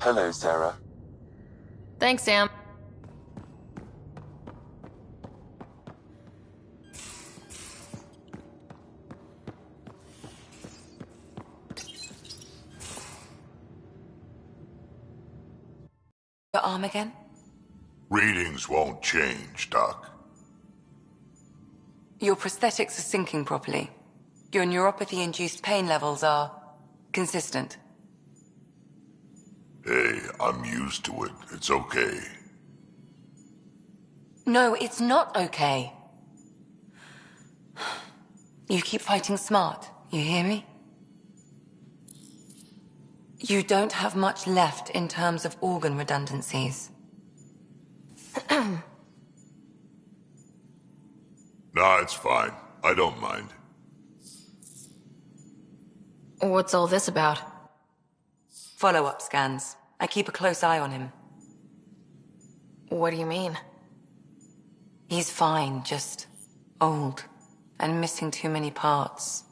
Hello, Sarah. Thanks, Sam. Your arm again? Readings won't change, Doc. Your prosthetics are syncing properly. Your neuropathy-induced pain levels are consistent. Hey, I'm used to it. It's okay. No, it's not okay. You keep fighting smart, you hear me? You don't have much left in terms of organ redundancies. Nah, it's fine. I don't mind. What's all this about? Follow-up scans. I keep a close eye on him. What do you mean? He's fine, just old and missing too many parts.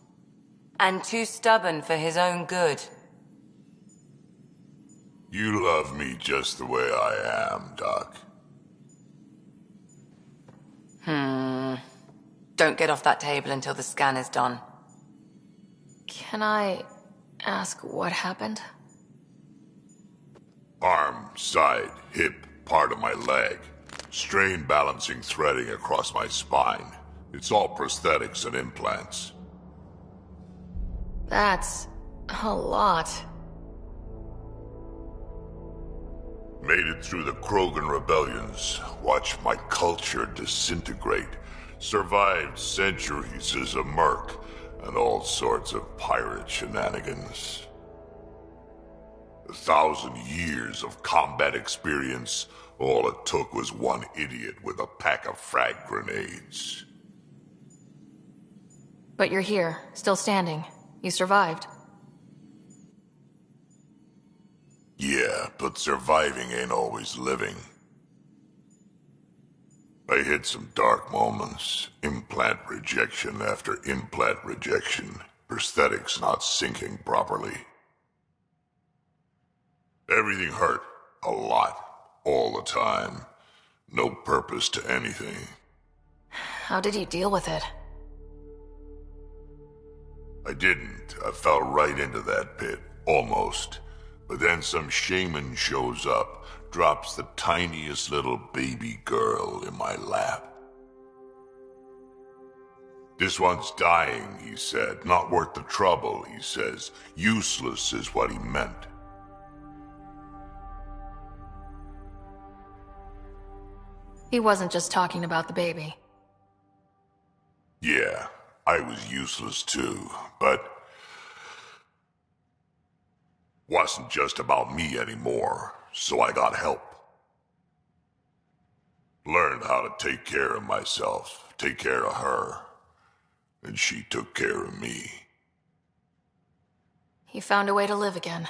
And too stubborn for his own good. You love me just the way I am, Doc. Don't get off that table until the scan is done. Can I ask what happened? Arm, side, hip, part of my leg. Strain balancing threading across my spine. It's all prosthetics and implants. That's a lot. Made it through the Krogan rebellions. Watched my culture disintegrate. Survived centuries as a merc. And all sorts of pirate shenanigans. 1,000 years of combat experience. All it took was one idiot with a pack of frag grenades. But you're here, still standing. You survived. Yeah, but surviving ain't always living. I hit some dark moments. Implant rejection after implant rejection. Prosthetics not syncing properly. Everything hurt. A lot. All the time. No purpose to anything. How did you deal with it? I didn't. I fell right into that pit. Almost. But then some shaman shows up, drops the tiniest little baby girl in my lap. This one's dying, he said. Not worth the trouble, he says. Useless is what he meant. He wasn't just talking about the baby. Yeah, I was useless too, but wasn't just about me anymore, so I got help. Learned how to take care of myself, take care of her, and she took care of me. He found a way to live again.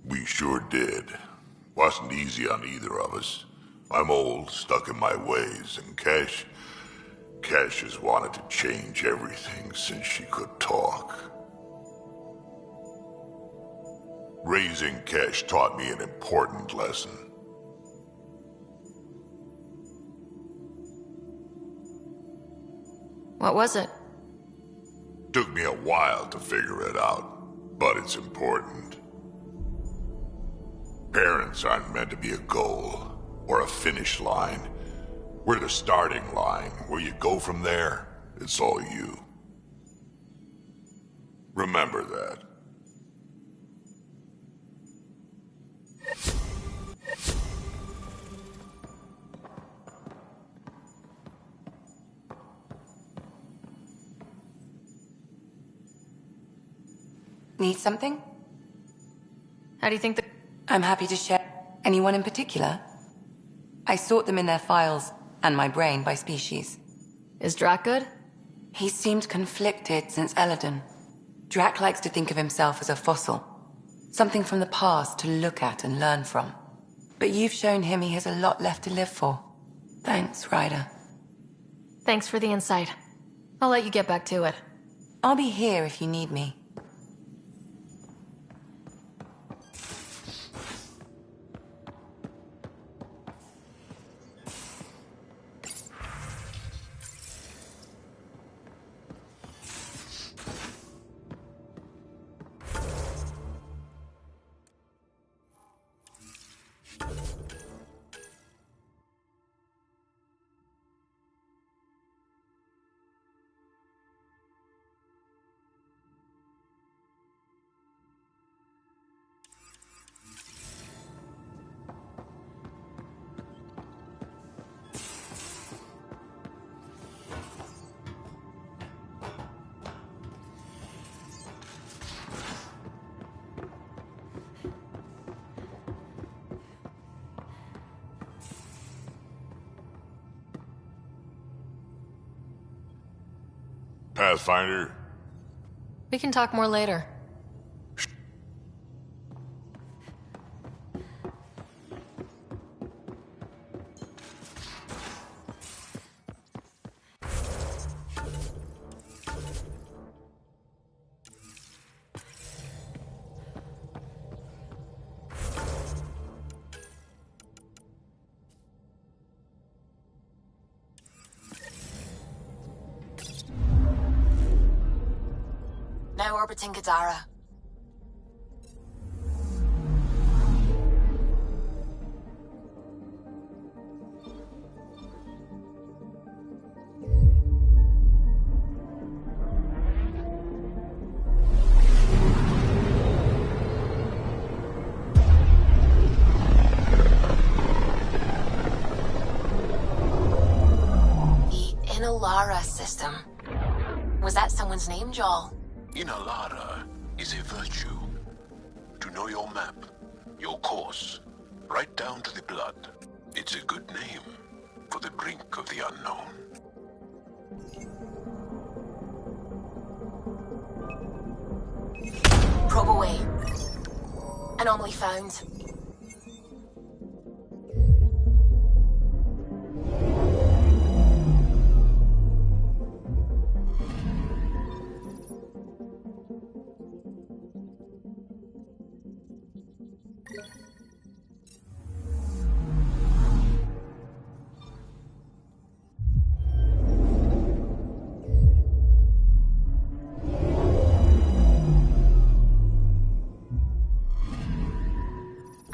We sure did. Wasn't easy on either of us. I'm old, stuck in my ways, and Cash has wanted to change everything since she could talk. Raising Cash taught me an important lesson. What was it? Took me a while to figure it out, but it's important. Parents aren't meant to be a goal, or a finish line. We're the starting line. Where you go from there, it's all you. Remember that. Need something? How do you think I'm happy to share. Anyone in particular? I sort them in their files, and my brain by species. Is Drac good? He seemed conflicted since Eladon. Drac likes to think of himself as a fossil. Something from the past to look at and learn from. But you've shown him he has a lot left to live for. Thanks, Ryder. Thanks for the insight. I'll let you get back to it. I'll be here if you need me. Pathfinder? We can talk more later. Now orbiting Gadara. The Inalara system. Was that someone's name, Joel? Inalara is a virtue. To know your map, your course, right down to the blood. It's a good name for the brink of the unknown. Probe away. Anomaly found.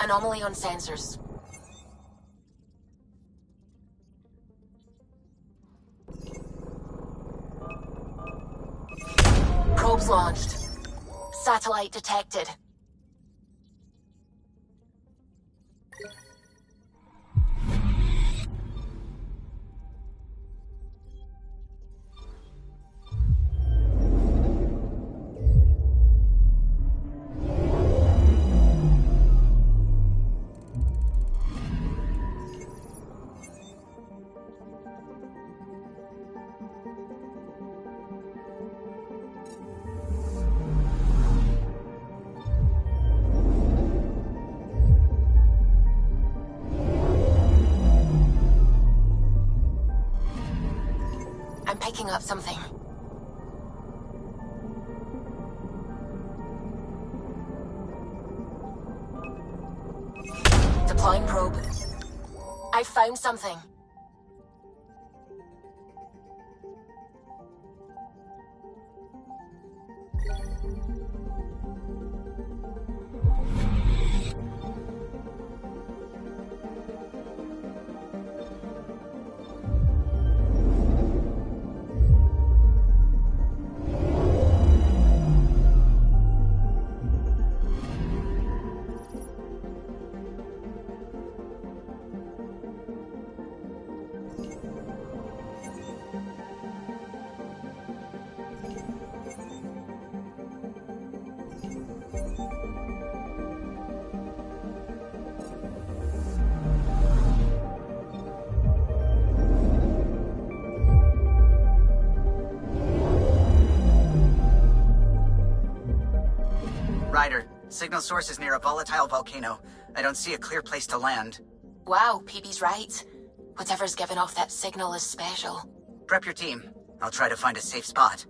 Anomaly on sensors. Probes launched. Satellite detected. I'm picking up something. Deploying probe. I found something. Ryder, signal source is near a volatile volcano. I don't see a clear place to land. Wow, PB's right. Whatever's giving off that signal is special. Prep your team. I'll try to find a safe spot.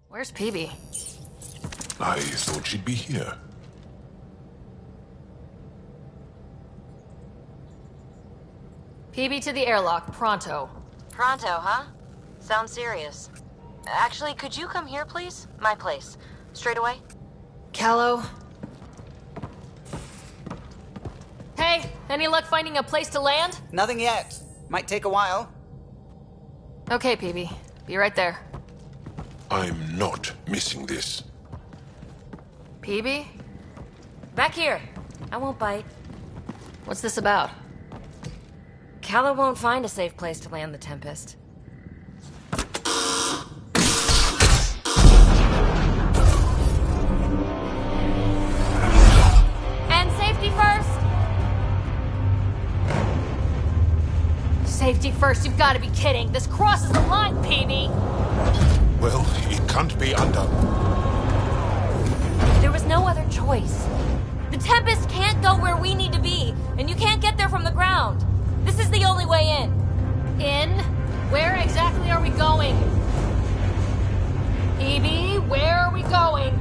Where's PB? I thought she'd be here. PB to the airlock, pronto. Pronto, huh? Sounds serious. Actually, could you come here, please? My place. Straight away? Callow? Hey, any luck finding a place to land? Nothing yet. Might take a while. Okay, PB. Be right there. I'm not missing this. PB? Back here. I won't bite. What's this about? Kala won't find a safe place to land the Tempest. And safety first! Safety first, you've got to be kidding. This crosses the line, PB! Well, it can't be undone. There was no other choice. The Tempest can't go where we need to be, and you can't get there from the ground. This is the only way in. In? Where exactly are we going? PB, where are we going?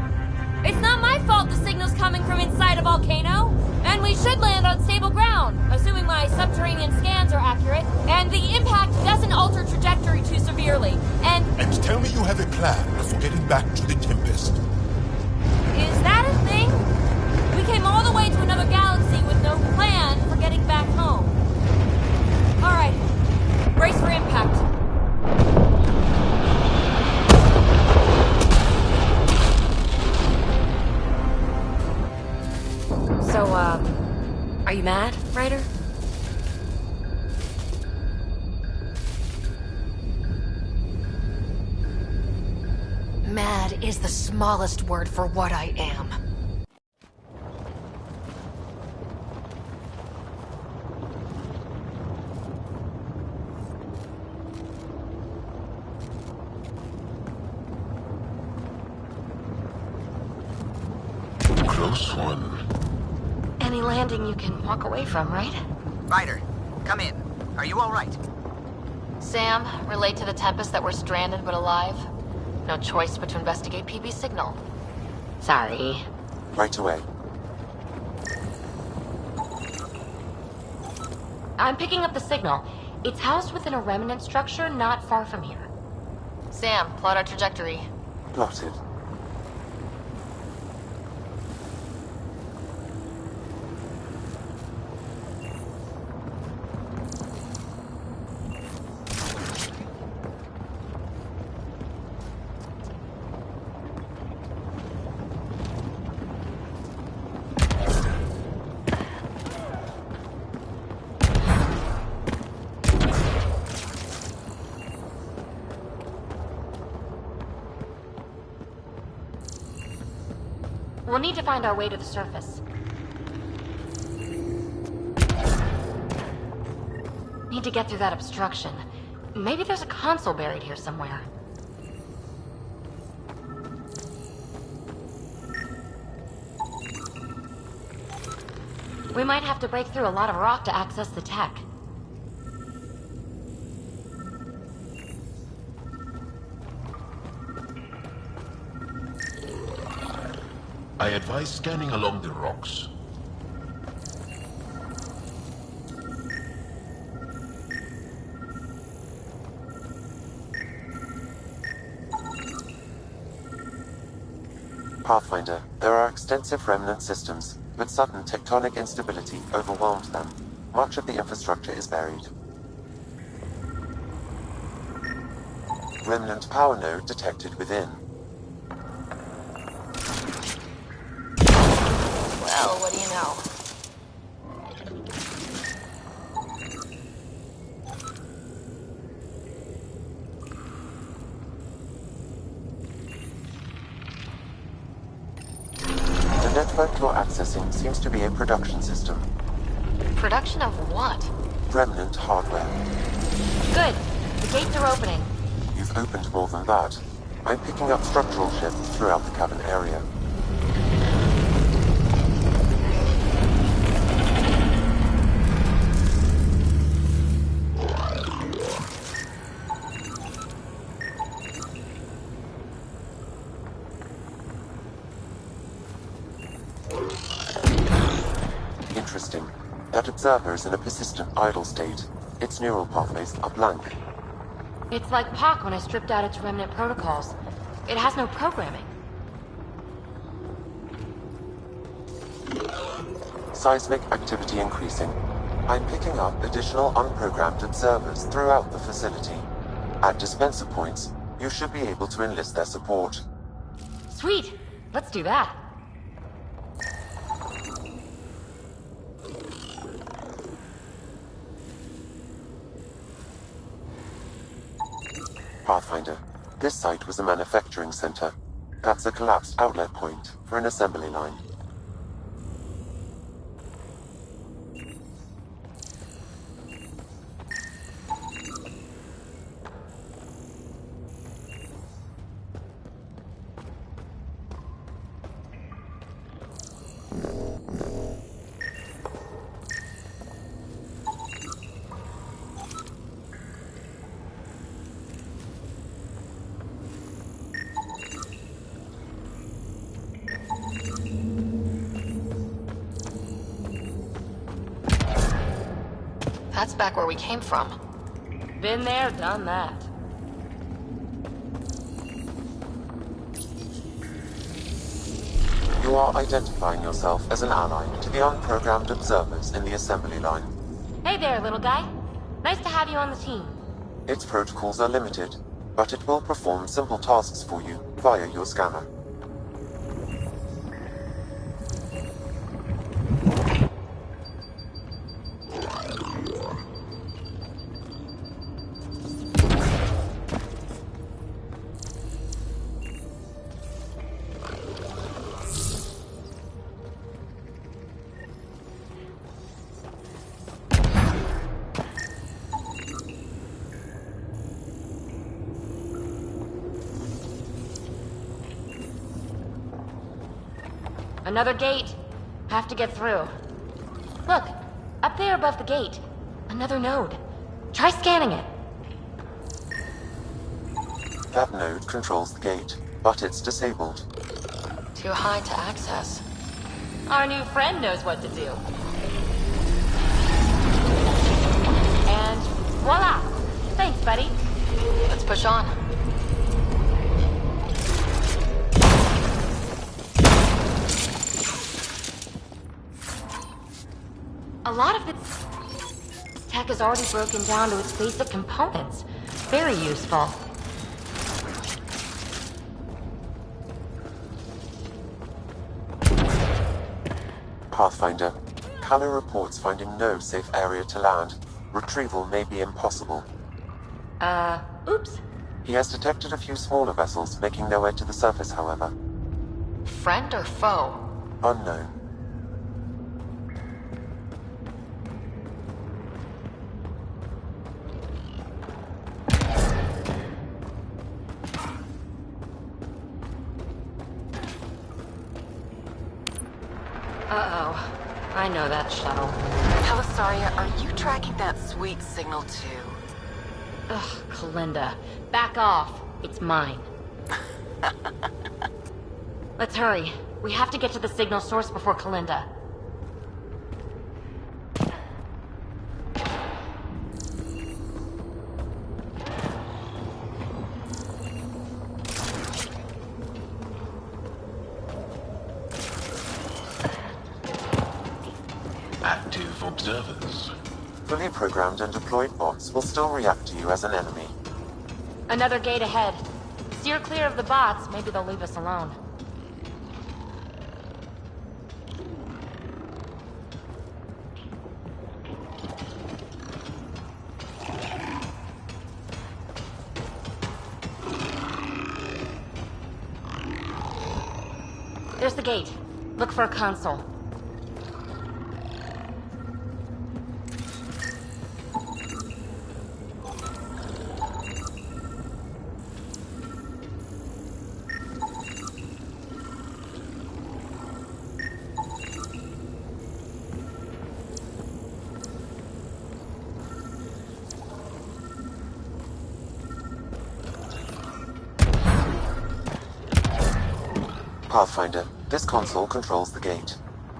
It's not my fault the signal's coming from inside a volcano. And we should land on stable ground, assuming my subterranean scans are accurate, and the impact doesn't alter trajectory too severely. And tell me you have a plan for getting back to the Tempest. is that a thing? We came all the way to another galaxy with no plan for getting back home. All right, brace for impact. So, are you mad, Ryder? Mad is the smallest word for what I am. Close one. Any landing you can walk away from, right? Ryder, come in. Are you all right? Sam, relate to the Tempest that we're stranded but alive. No choice but to investigate PB's signal. Sorry. Right away. I'm picking up the signal. It's housed within a remnant structure not far from here. Sam, plot our trajectory. Plotted. We'll need to find our way to the surface. Need to get through that obstruction. Maybe there's a console buried here somewhere. We might have to break through a lot of rock to access the tech. I advise scanning along the rocks. Pathfinder, there are extensive remnant systems, but sudden tectonic instability overwhelmed them. Much of the infrastructure is buried. Remnant power node detected within. Well, what do you know? The network you're accessing seems to be a production system. Production of what? Remnant hardware. Good. The gates are opening. You've opened more than that. I'm picking up structural shifts throughout the cabin area. Interesting. That observer is in a persistent idle state. Its neural pathways are blank. It's like POC when I stripped out its remnant protocols. It has no programming. Seismic activity increasing. I'm picking up additional unprogrammed observers throughout the facility. At dispenser points, you should be able to enlist their support. Sweet! Let's do that. Pathfinder, this site was a manufacturing center. That's a collapsed outlet point for an assembly line. That's back where we came from. Been there, done that. You are identifying yourself as an ally to the unprogrammed observers in the assembly line. Hey there, little guy. Nice to have you on the team. Its protocols are limited, but it will perform simple tasks for you via your scanner. Another gate. Have to get through. Look, up there above the gate. Another node. Try scanning it. That node controls the gate, but it's disabled. Too high to access. Our new friend knows what to do. And voila! Thanks, buddy. Let's push on. A lot of its tech is already broken down to its basic components. Very useful. Pathfinder, Callow reports finding no safe area to land. Retrieval may be impossible. Oops. He has detected a few smaller vessels making their way to the surface, however. Friend or foe? Unknown. Uh-oh. I know that shuttle. Helisaria, are you tracking that sweet signal too? Ugh, Kalinda. Back off. It's mine. Let's hurry. We have to get to the signal source before Kalinda. Active observers. Fully programmed and deployed bots will still react to you as an enemy. Another gate ahead. Steer clear of the bots. Maybe they'll leave us alone. There's the gate. Look for a console. Pathfinder, this console controls the gate.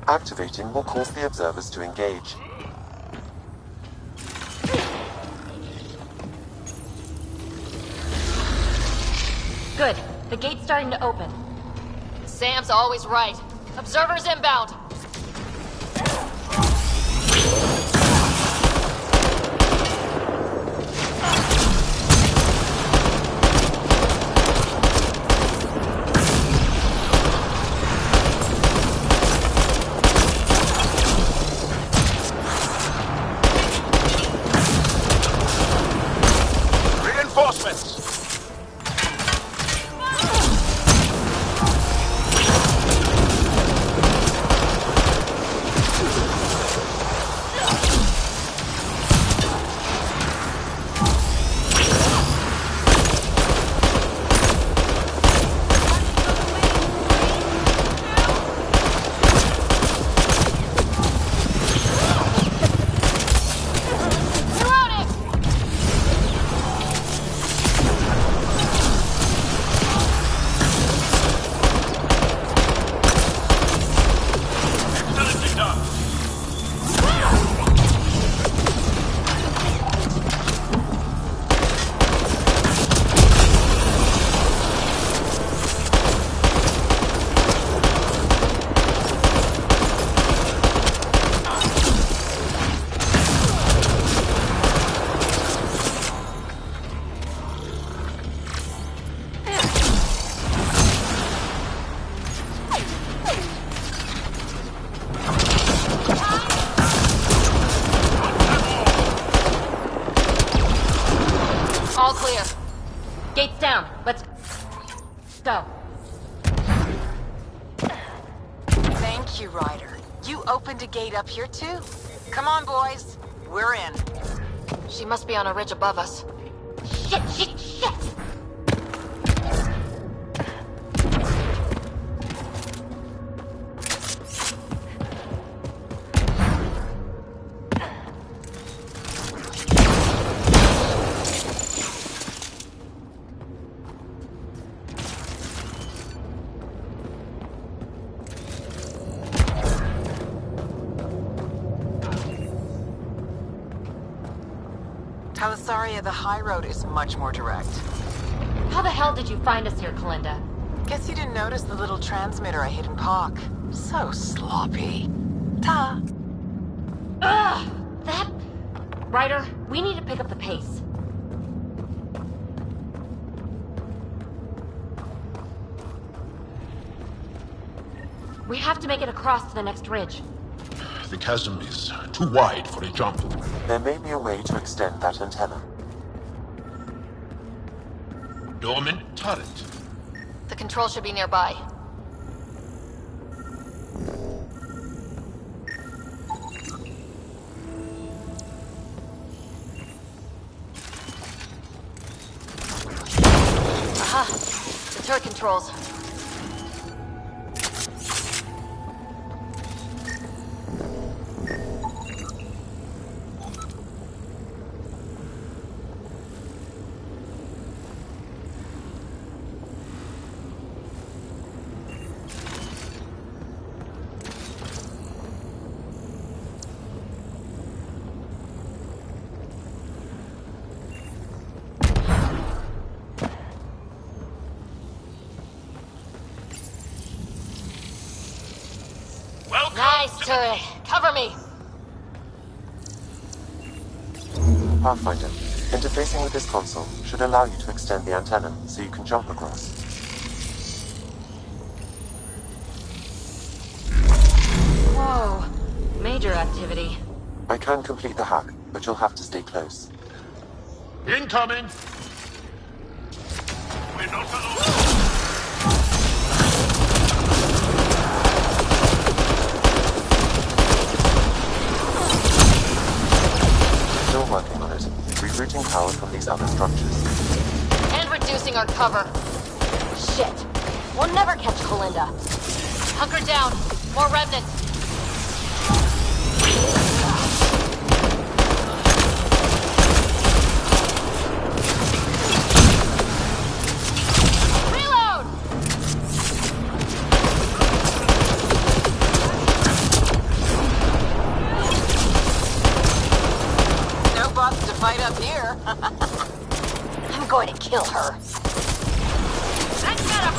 Activating will cause the observers to engage. Good. The gate's starting to open. Sam's always right. Observers inbound. opened a gate up here too. Come on, boys. We're in. She must be on a ridge above us. Shit! Talisaria, the high road is much more direct. How the hell did you find us here, Kalinda? Guess you didn't notice the little transmitter I hid in Park. So sloppy. Ta. Ugh! That... Ryder, we need to pick up the pace. We have to make it across to the next ridge. The chasm is too wide for a jump. There may be a way to extend that antenna. Dormant turret. The control should be nearby. Aha! The turret controls. Nice turret. Cover me. Pathfinder, interfacing with this console should allow you to extend the antenna so you can jump across. Whoa. Major activity. I can complete the hack, but you'll have to stay close. Incoming! We're not alone! Still working on it, rerouting power from these other structures. And reducing our cover. Shit. We'll never catch Kalinda. Hunker down. More remnants. Reload! No bots to fight up here. I'm going to kill her. That's better!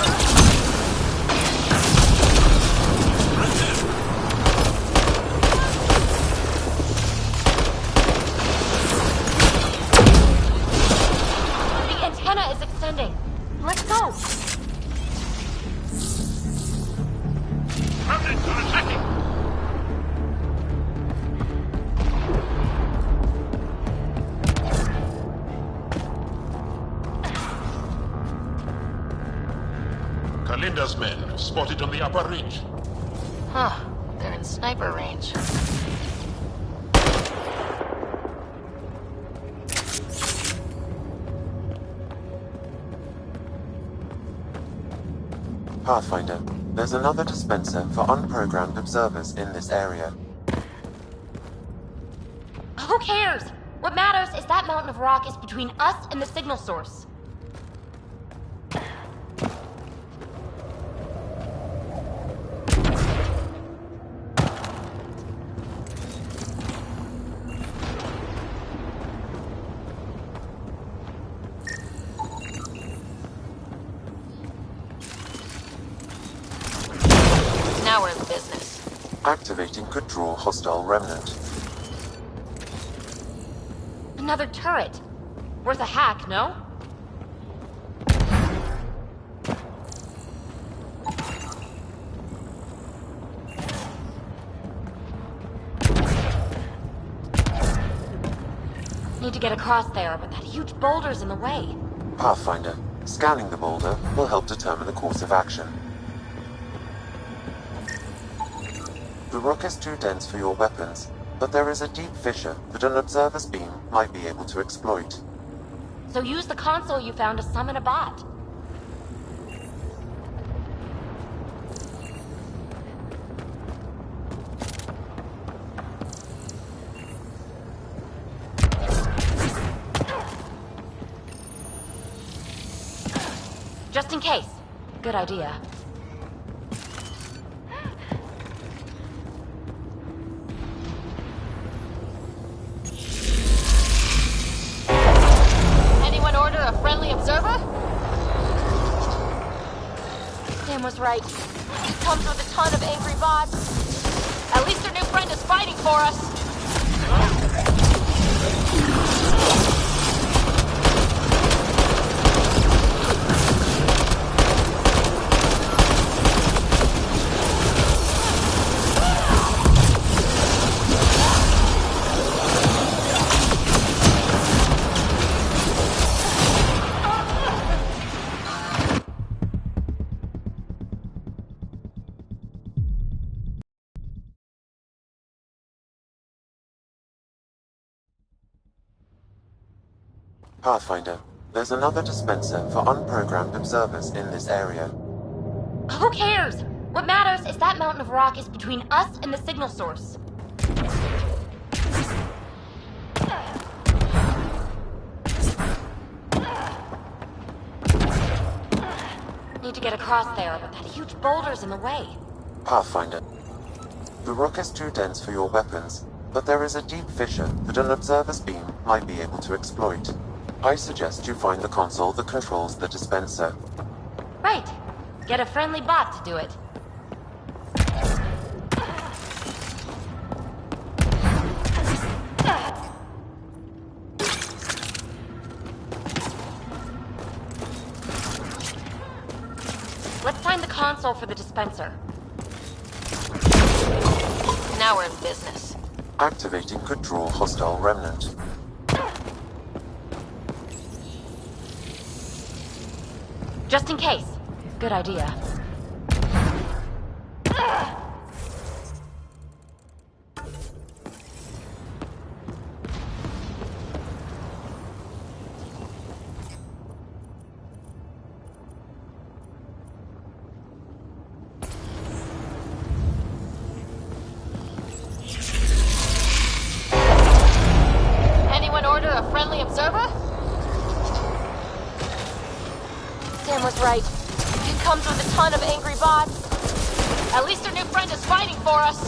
The antenna is extending. Let's go. Remnants are attacking! Kalinda's men spotted on the upper ridge. Huh. They're in sniper range. Pathfinder, there's another dispenser for unprogrammed observers in this area. Who cares? What matters is that mountain of rock is between us and the signal source. Now we're in business. Activating could draw hostile remnant. Another turret. Worth a hack, no? Need to get across there, but that huge boulder's in the way. Pathfinder, scanning the boulder will help determine the course of action. The rock is too dense for your weapons, but there is a deep fissure that an observer's beam might be able to exploit. So use the console you found to summon a bot. Just in case. Good idea. Anyone order a friendly observer? Sam was right. It comes with a ton of angry bots. At least their new friend is fighting for us. Pathfinder, there's another dispenser for unprogrammed observers in this area. Who cares? What matters is that mountain of rock is between us and the signal source. Need to get across there, but that huge boulder's in the way. Pathfinder, the rock is too dense for your weapons, but there is a deep fissure that an observer's beam might be able to exploit. I suggest you find the console that controls the dispenser. Right. Get a friendly bot to do it. Let's find the console for the dispenser. Now we're in business. Activating could draw hostile remnant. Just in case. Good idea. Anyone order a friendly observer? Sam was right. It comes with a ton of angry bots. At least their new friend is fighting for us.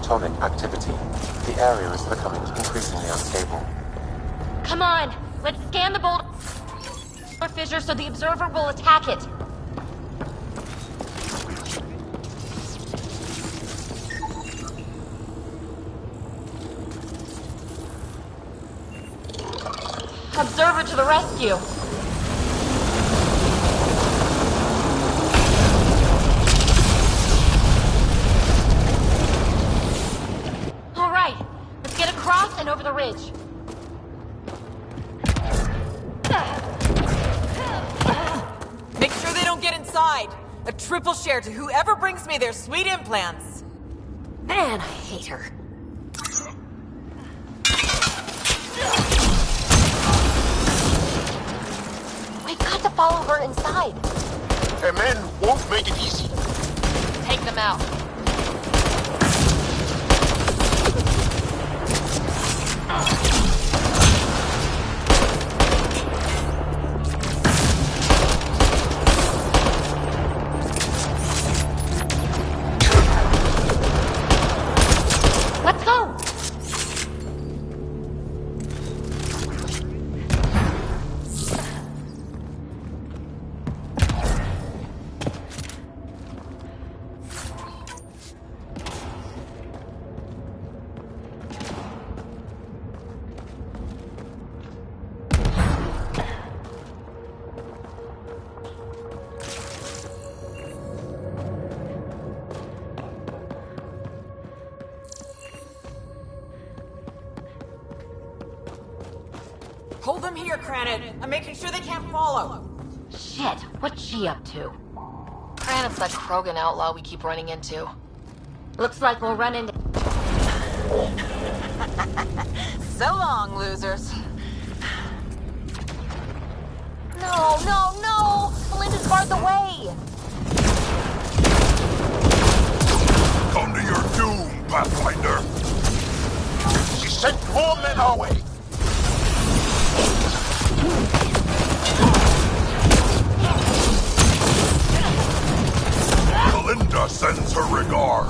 tectonic activity. The area is becoming increasingly unstable. Come on, let's scan the boulder fissure so the observer will attack it. Observer to the rescue. All right, let's get across and over the ridge. Make sure they don't get inside. A triple share to whoever brings me their sweet implants. Man, I hate her. We've got to follow her inside. A man won't make it easy. Take them out. Let's go. Hold them here, Cranid. I'm making sure they can't follow. Shit, what's she up to? Granite's that Krogan outlaw we keep running into. Looks like we'll run into... So long, losers. No, no, no! Melinda's barred the way! Come to your doom, Pathfinder! She sent more men our way. Melinda sends her regard.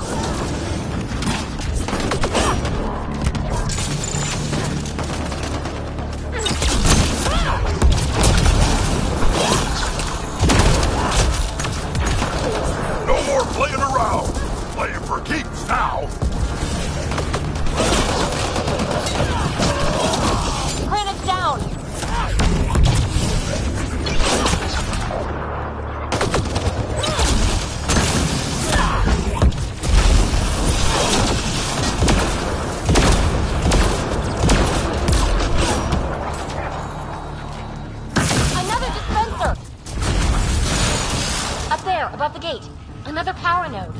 No more playing around. Playing for keeps now. Granite's down! Another dispenser! Up there, above the gate. Another power node.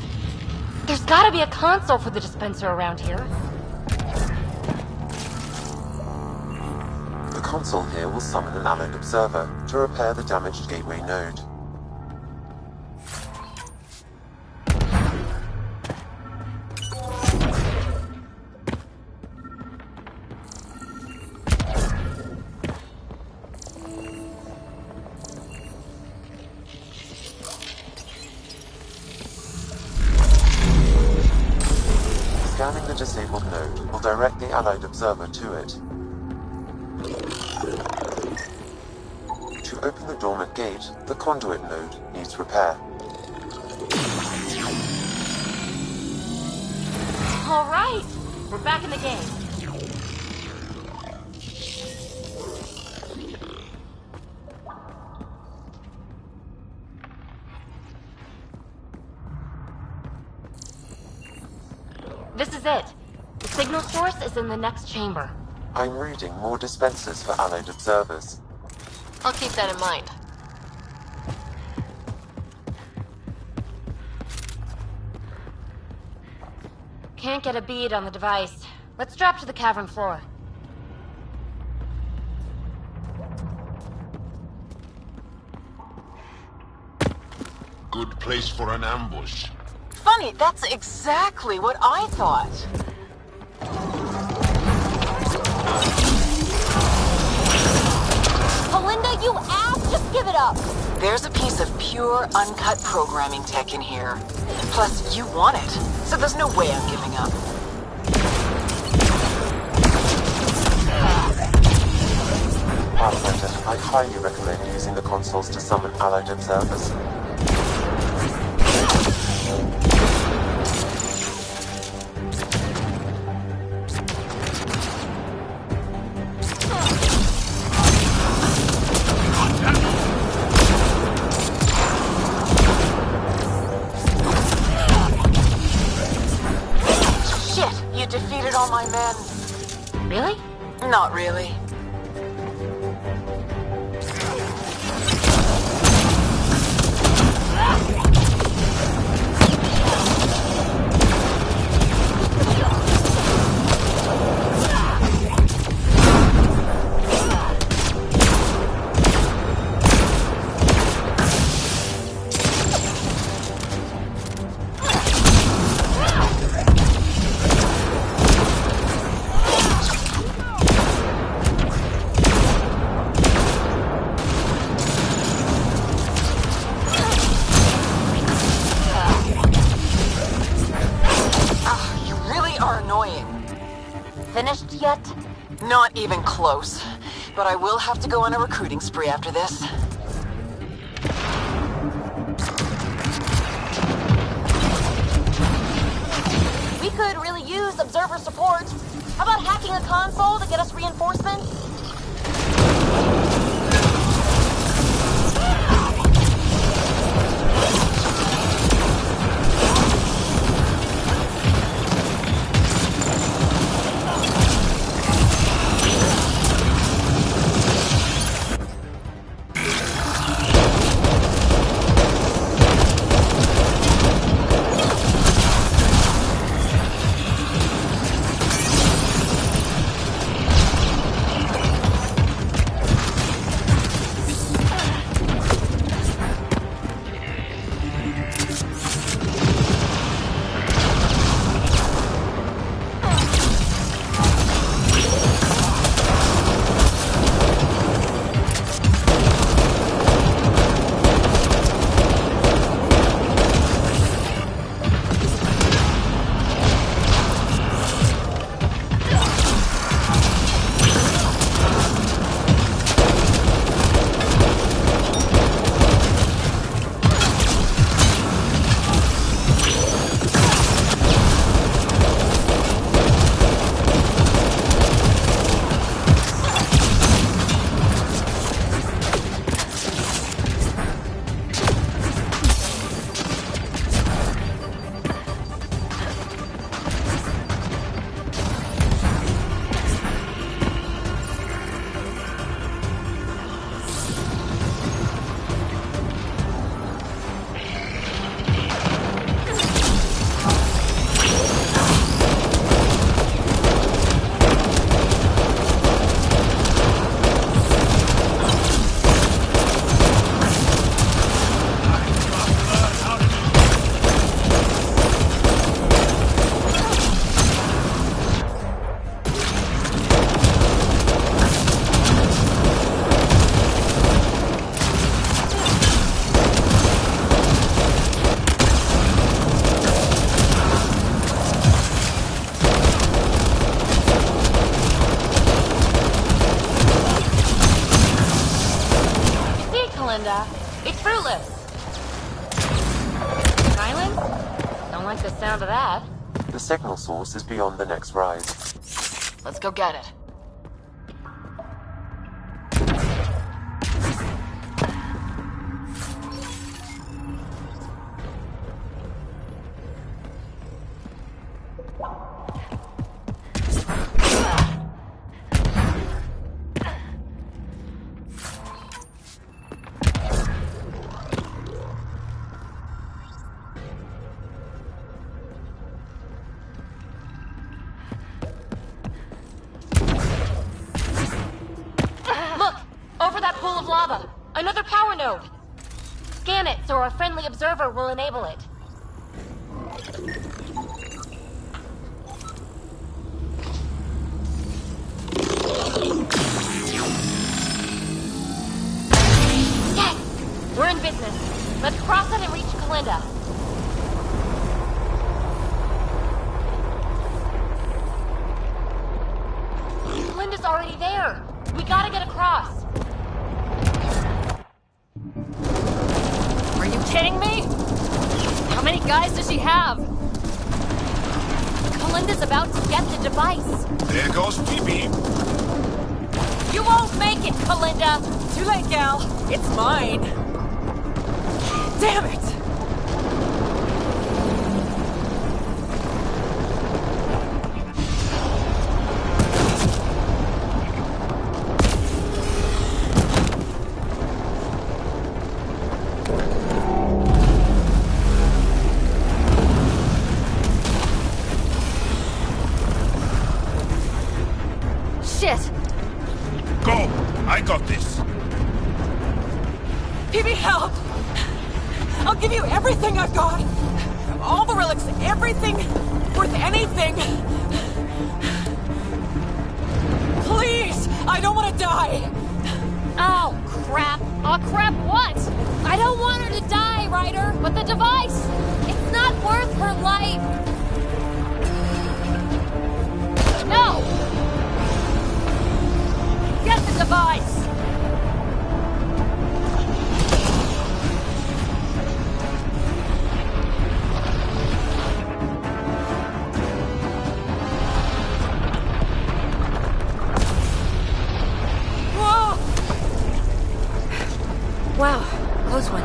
There's gotta be a console for the dispenser around here. The console here will summon an allied observer to repair the damaged gateway node. Scanning the disabled node will direct the allied observer to it. To open the dormant gate, the conduit node needs repair. All right, we're back in the game. This is it. The signal source is in the next chamber. I'm reading more dispensers for allied observers. I'll keep that in mind. Can't get a bead on the device. Let's drop to the cavern floor. Good place for an ambush. Funny, that's exactly what I thought. Melinda, you ass! Just give it up! There's a piece of pure, uncut programming tech in here. Plus, you want it, so there's no way I'm giving up. Pathfinder, I highly recommend using the consoles to summon allied observers. Shit! You defeated all my men. Really? Not really. Finished yet? Not even close. But I will have to go on a recruiting spree after this. We could really use observer support. How about hacking a console to get us reinforcements? It's fruitless. Silence? Don't like the sound of that. The signal source is beyond the next rise. Let's go get it. Lava! Another power node! Scan it so our friendly observer will enable it. Yes! We're in business. Let's cross it and reach Kalinda. Kalinda's already there. We gotta get across. Are you kidding me? How many guys does she have? Kalinda's about to get the device. There goes Phoebe. You won't make it, Kalinda! Too late, gal. It's mine. Damn it! Shit! Go! I got this. PB, help! I'll give you everything I've got. All the relics, everything worth anything. Please, I don't want to die. Oh, crap. Oh, crap, what? I don't want her to die, Ryder, but the device, it's not worth her life. No! Get the device! Wow, close one.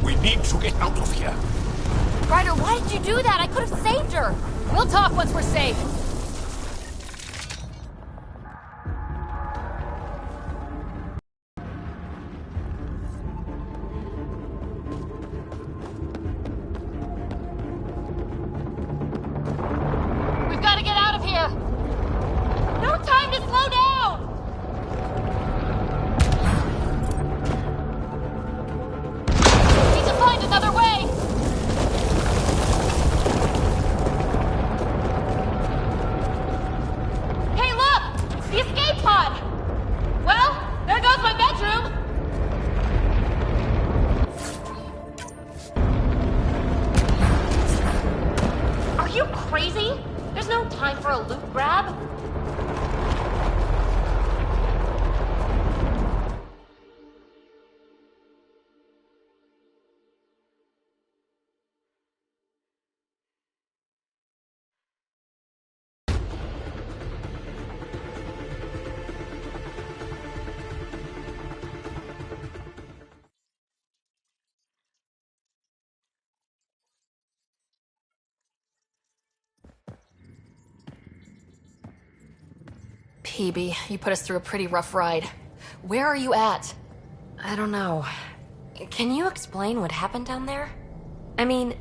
We need to get out of here. Ryder, why did you do that? I could have saved her. We'll talk once we're safe. We've got to get out of here. No time to slow down. Need to find another way! Hey, look! It's the escape pod! Well, there goes my bedroom! Are you crazy? There's no time for a loot grab. PB, you put us through a pretty rough ride. Where are you at? I don't know. Can you explain what happened down there? I mean,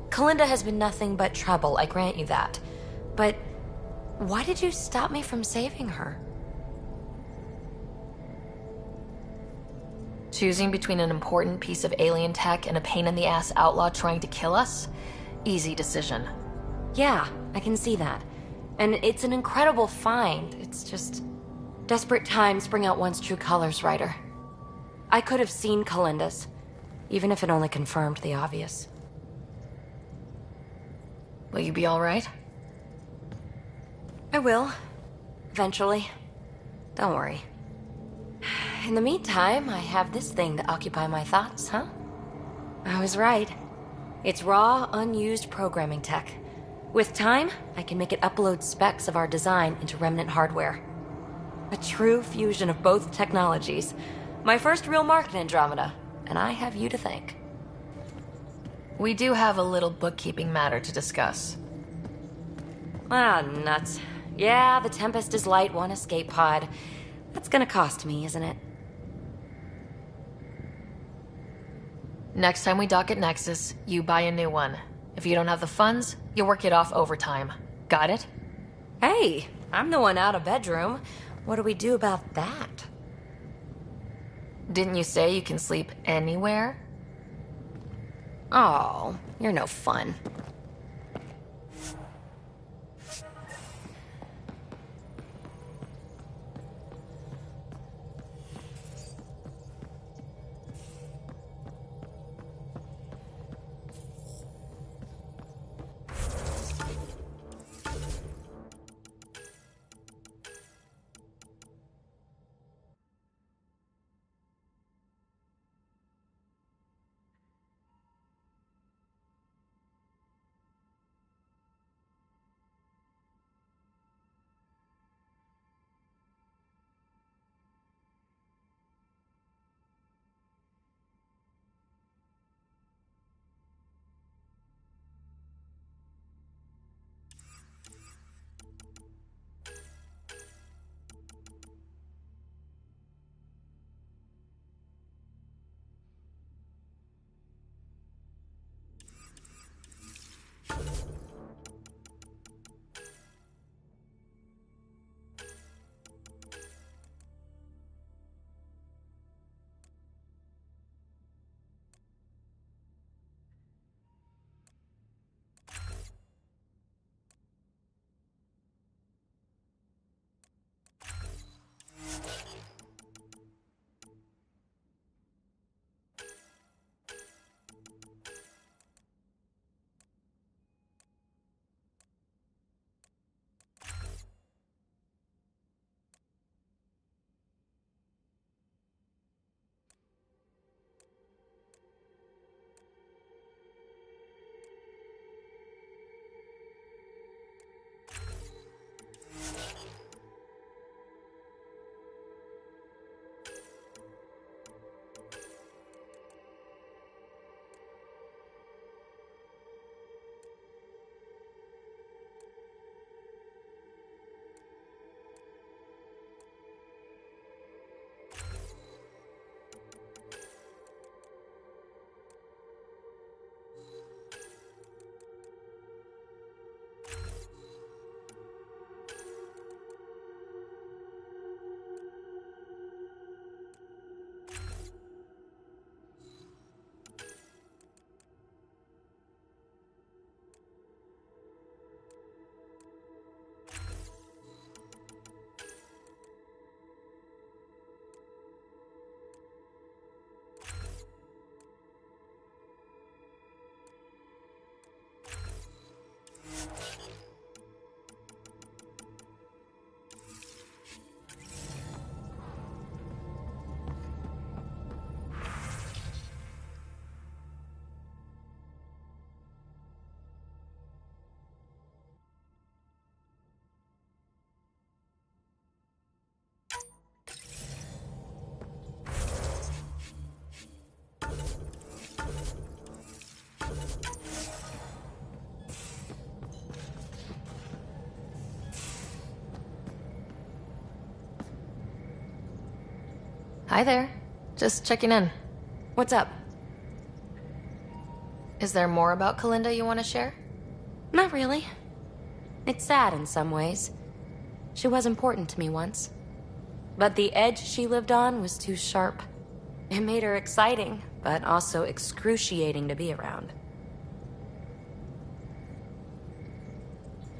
Kalinda has been nothing but trouble, I grant you that. But why did you stop me from saving her? Choosing between an important piece of alien tech and a pain-in-the-ass outlaw trying to kill us? Easy decision. Yeah, I can see that. And it's an incredible find. It's just... desperate times bring out one's true colors, Ryder. I could have seen Kalinda's, even if it only confirmed the obvious. Will you be all right? I will. Eventually. Don't worry. In the meantime, I have this thing to occupy my thoughts, huh? I was right. It's raw, unused programming tech. With time, I can make it upload specs of our design into remnant hardware. A true fusion of both technologies. My first real mark in Andromeda, and I have you to thank. We do have a little bookkeeping matter to discuss. Ah, nuts. Yeah, the Tempest is light, one escape pod. That's gonna cost me, isn't it? Next time we dock at Nexus, you buy a new one. If you don't have the funds, you work it off overtime. Got it? Hey, I'm the one out of bedroom. What do we do about that? Didn't you say you can sleep anywhere? Oh, you're no fun. Hi there. Just checking in. What's up? Is there more about Kalinda you want to share? Not really. It's sad in some ways. She was important to me once. But the edge she lived on was too sharp. It made her exciting, but also excruciating to be around.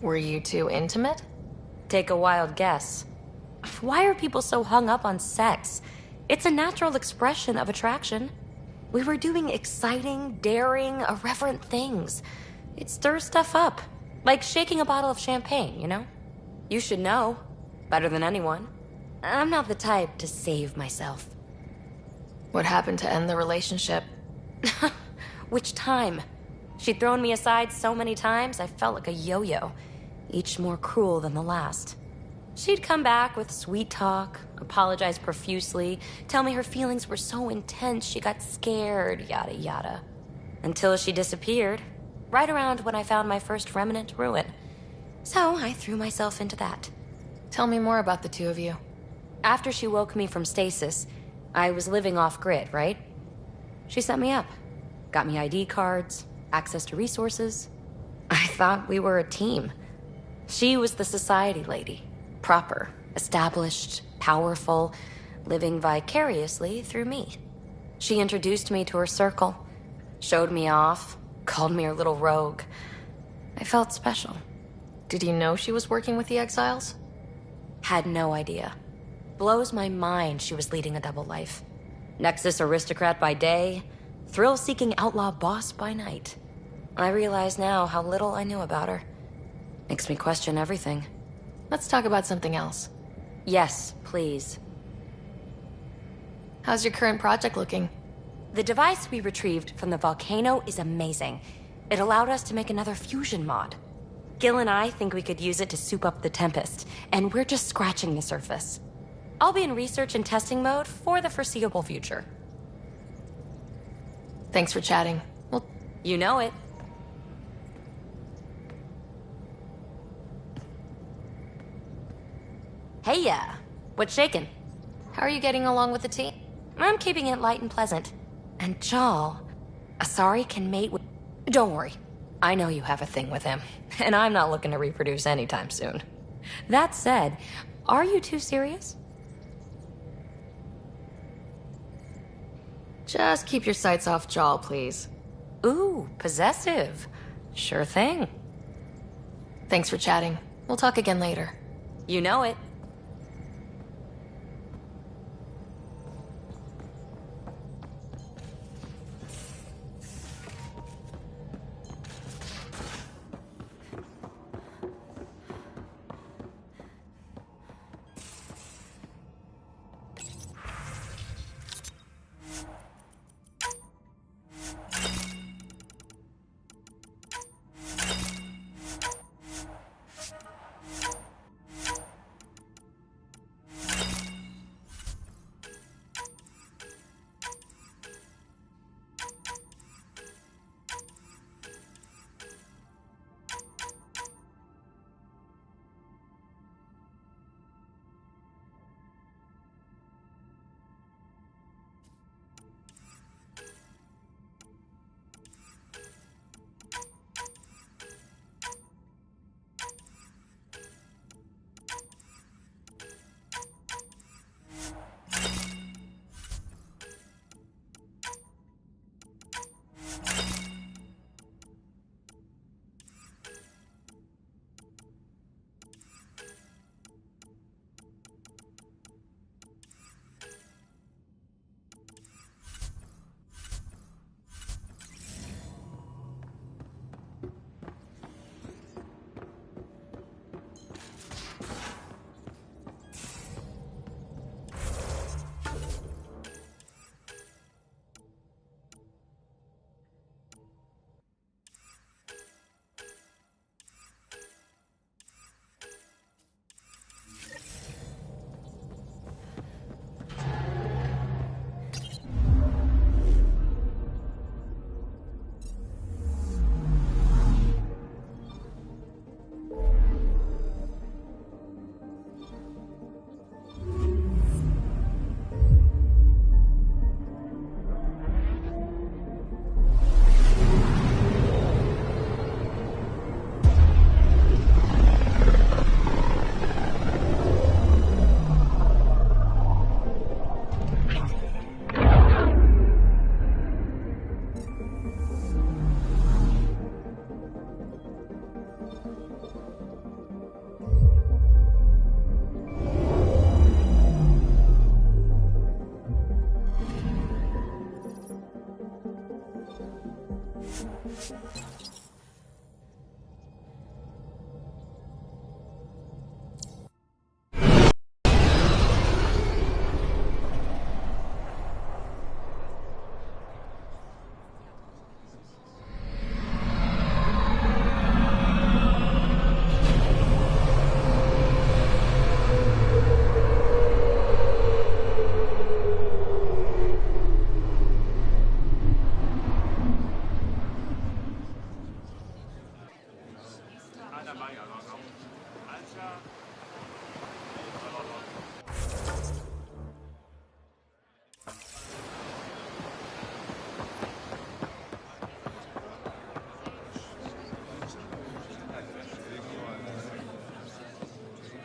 Were you two intimate? Take a wild guess. Why are people so hung up on sex? It's a natural expression of attraction. We were doing exciting, daring, irreverent things. It stirs stuff up. Like shaking a bottle of champagne, you know? You should know. Better than anyone. I'm not the type to save myself. What happened to end the relationship? Which time? She'd thrown me aside so many times, I felt like a yo-yo. Each more cruel than the last. She'd come back with sweet talk, apologize profusely, tell me her feelings were so intense she got scared, yada yada. Until she disappeared, right around when I found my first remnant ruin. So I threw myself into that. Tell me more about the two of you. After she woke me from stasis, I was living off-grid, right? She set me up. Got me ID cards, access to resources. I thought we were a team. She was the society lady. Proper, established, powerful, living vicariously through me. She introduced me to her circle, showed me off, called me her little rogue. I felt special. Did you know she was working with the Exiles? Had no idea. Blows my mind she was leading a double life. Nexus aristocrat by day, thrill-seeking outlaw boss by night. I realize now how little I knew about her. Makes me question everything. Let's talk about something else. Yes, please. How's your current project looking? The device we retrieved from the volcano is amazing. It allowed us to make another fusion mod. Gil and I think we could use it to soup up the Tempest, and we're just scratching the surface. I'll be in research and testing mode for the foreseeable future. Thanks for chatting. Well, you know it. Hey-ya! What's shaking? How are you getting along with the team? I'm keeping it light and pleasant. And Jal, Asari can mate with... Don't worry. I know you have a thing with him. And I'm not looking to reproduce anytime soon. That said, are you two serious? Just keep your sights off Jal, please. Ooh, possessive. Sure thing. Thanks for chatting. We'll talk again later. You know it.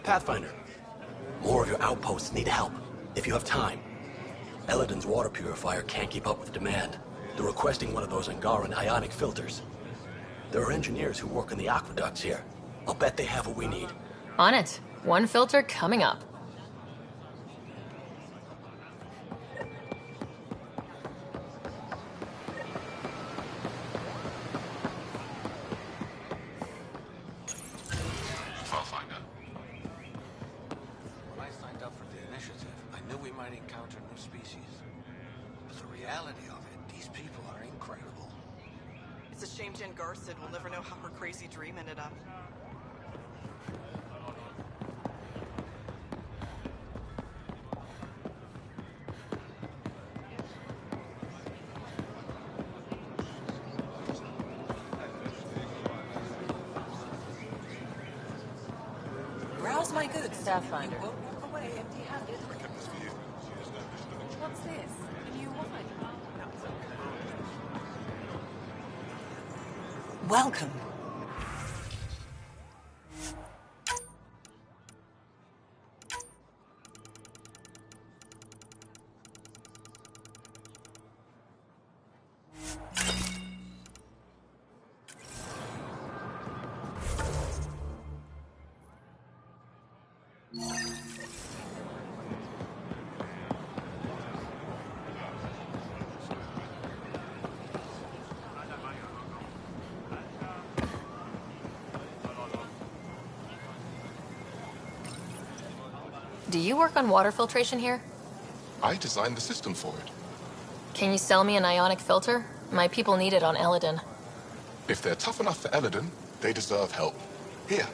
Pathfinder, more of your outposts need help, if you have time. Eladin's water purifier can't keep up with demand. They're requesting one of those Angaran ionic filters. There are engineers who work in the aqueducts here. I'll bet they have what we need. On it. One filter coming up. Pathfinder. When I signed up for the initiative, I knew we might encounter new species. But the reality of it, these people are incredible. It's a shame Jen Garson will never know how her crazy dream ended up. Browse my goods, Pathfinder. Away empty-handed. What's this? A new wine? Welcome. Do you work on water filtration here? I designed the system for it. Can you sell me an ionic filter? My people need it on Eladin. If they're tough enough for Eladin, they deserve help. Here.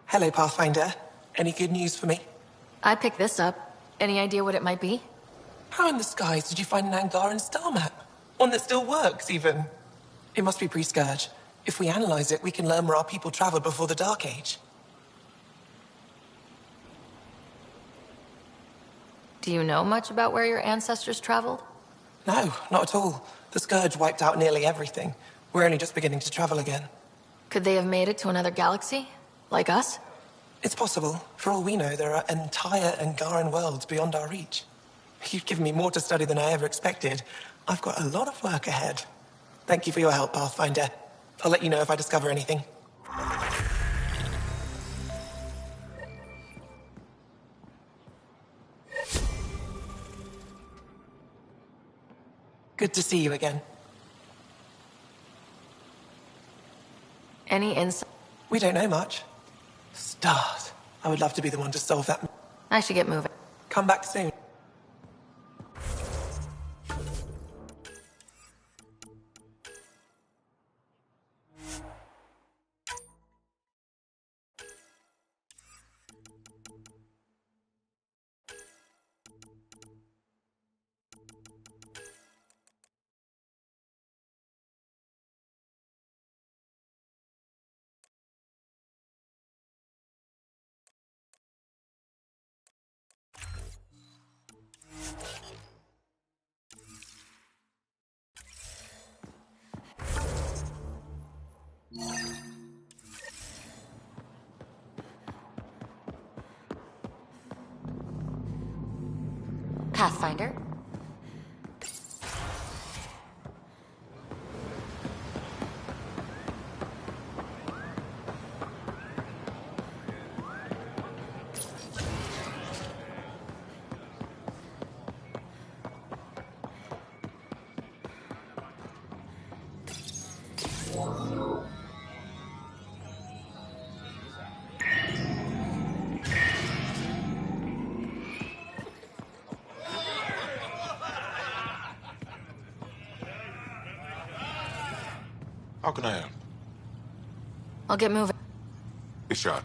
Hello, Pathfinder. Any good news for me? I picked this up. Any idea what it might be? How in the skies did you find an Angaran star map? One that still works, even. It must be pre-Scourge. If we analyze it, we can learn where our people traveled before the Dark Age. Do you know much about where your ancestors traveled? No, not at all. The Scourge wiped out nearly everything. We're only just beginning to travel again. Could they have made it to another galaxy? Like us? It's possible. For all we know, there are entire Angaran worlds beyond our reach. You've given me more to study than I ever expected. I've got a lot of work ahead. Thank you for your help, Pathfinder. I'll let you know if I discover anything. Good to see you again. Any insight? We don't know much. Stars. I would love to be the one to solve that. I should get moving. Come back soon. Pathfinder. How can I help? I'll get moving. Good shot.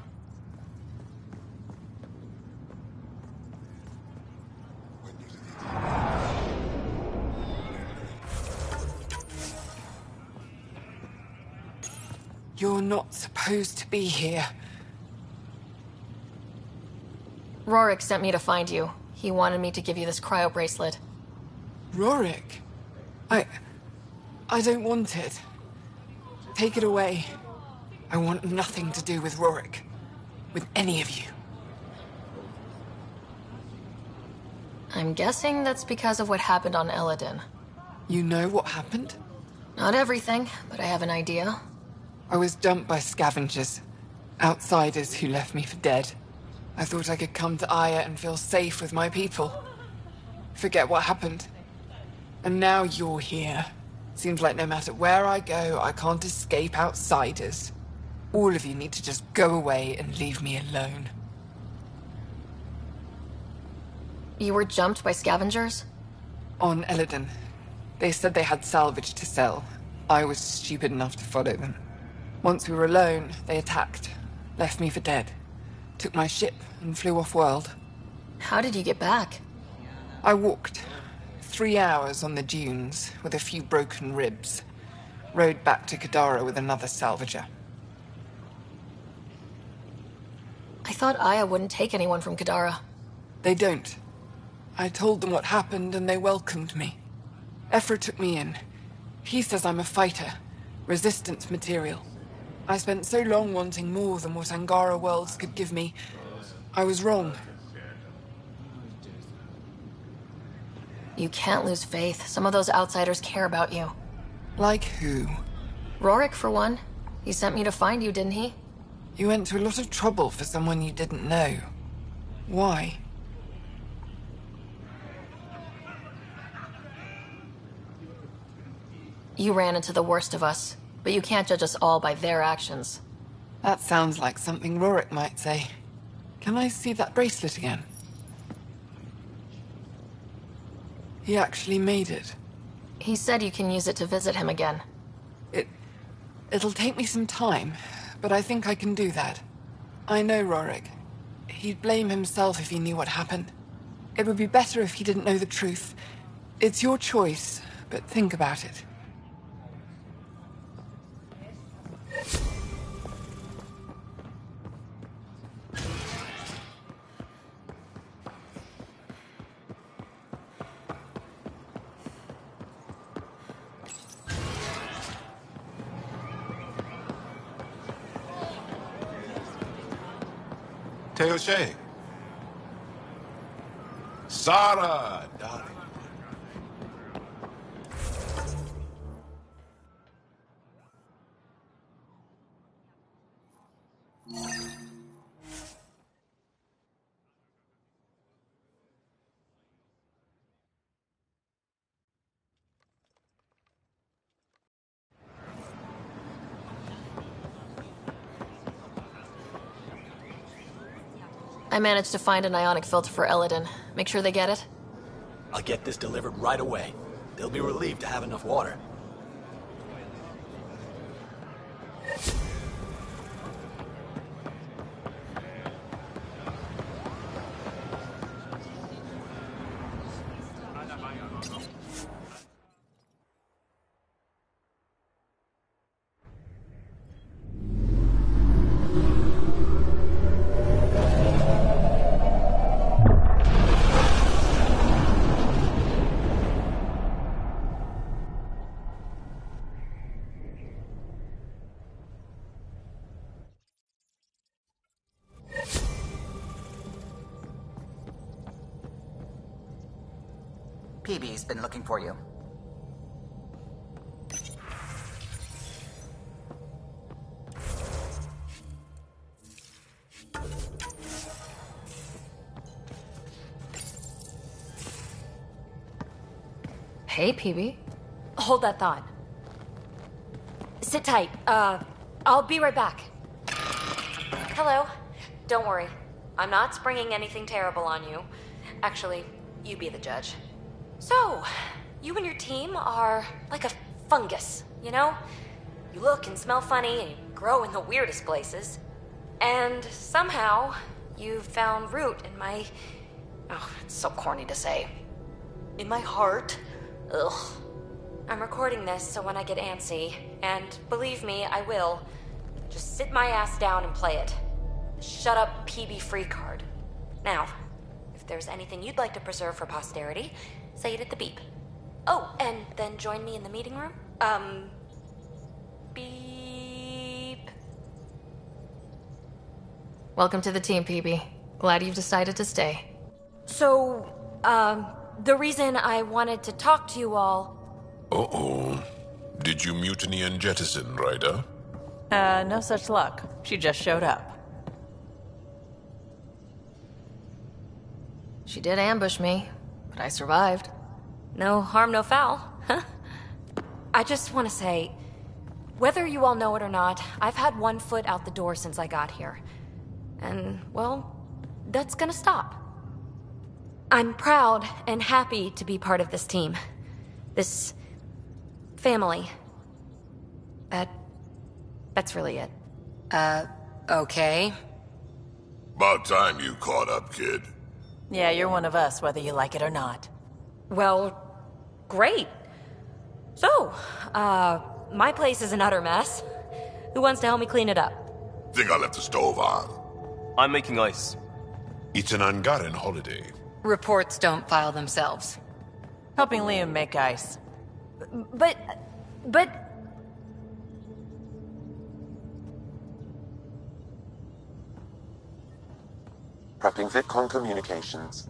You're not supposed to be here. Rorik sent me to find you. He wanted me to give you this cryo bracelet. Rorik? I don't want it. Take it away. I want nothing to do with Rorik. With any of you. I'm guessing that's because of what happened on Eladin. You know what happened? Not everything, but I have an idea. I was dumped by scavengers. Outsiders who left me for dead. I thought I could come to Aya and feel safe with my people. Forget what happened. And now you're here. Seems like no matter where I go, I can't escape outsiders. All of you need to just go away and leave me alone. You were jumped by scavengers? On Eladin. They said they had salvage to sell. I was stupid enough to follow them. Once we were alone, they attacked. Left me for dead. Took my ship and flew off-world. How did you get back? I walked. 3 hours on the dunes, with a few broken ribs. Rode back to Kadara with another salvager. I thought Aya wouldn't take anyone from Kadara. They don't. I told them what happened and they welcomed me. Ephra took me in. He says I'm a fighter. Resistance material. I spent so long wanting more than what Angara worlds could give me. I was wrong. You can't lose faith. Some of those outsiders care about you. Like who? Rorik, for one. He sent me to find you, didn't he? You went to a lot of trouble for someone you didn't know. Why? You ran into the worst of us, but you can't judge us all by their actions. That sounds like something Rorik might say. Can I see that bracelet again? He actually made it. He said you can use it to visit him again. It'll take me some time, but I think I can do that. I know Rorik. He'd blame himself if he knew what happened. It would be better if he didn't know the truth. It's your choice, but think about it. Teoshe. Sarah, darling. I managed to find an ionic filter for Eladin. Make sure they get it. I'll get this delivered right away. They'll be relieved to have enough water. PB's been looking for you. Hey, PB. Hold that thought. Sit tight. I'll be right back. Hello. Don't worry. I'm not springing anything terrible on you. Actually, you be the judge. So, you and your team are like a fungus, you know? You look and smell funny and you grow in the weirdest places. And somehow, you've found root in my... Oh, it's so corny to say. In my heart. Ugh. I'm recording this so when I get antsy, and believe me, I will, just sit my ass down and play it. Shut up, PB free card. Now, if there's anything you'd like to preserve for posterity, say it at the beep. Oh, and then join me in the meeting room? Beep. Welcome to the team, PB. Glad you've decided to stay. So, the reason I wanted to talk to you all... Uh-oh. Did you mutiny and jettison, Ryder? No such luck. She just showed up. She did ambush me, but I survived. No harm, no foul, huh? I just want to say, whether you all know it or not, I've had one foot out the door since I got here. And, well, that's gonna stop. I'm proud and happy to be part of this team. This... family. That's really it. Okay. About time you caught up, kid. Yeah, you're one of us, whether you like it or not. Well, great. So, my place is an utter mess. Who wants to help me clean it up? Think I left the stove on. I'm making ice. It's an Angaran holiday. Reports don't file themselves. Helping Liam make ice. But... Prepping VidCon communications.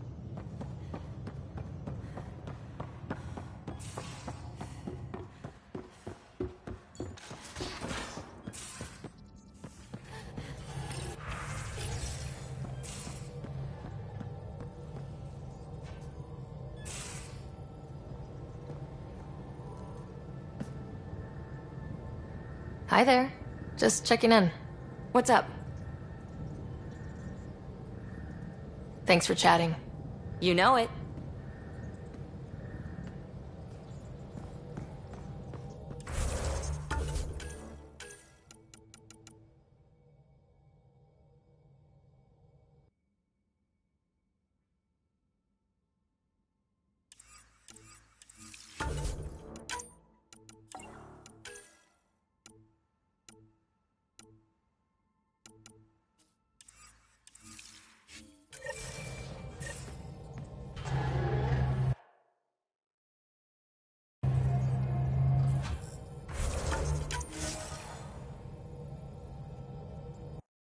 Hi there. Just checking in. What's up? Thanks for chatting. You know it.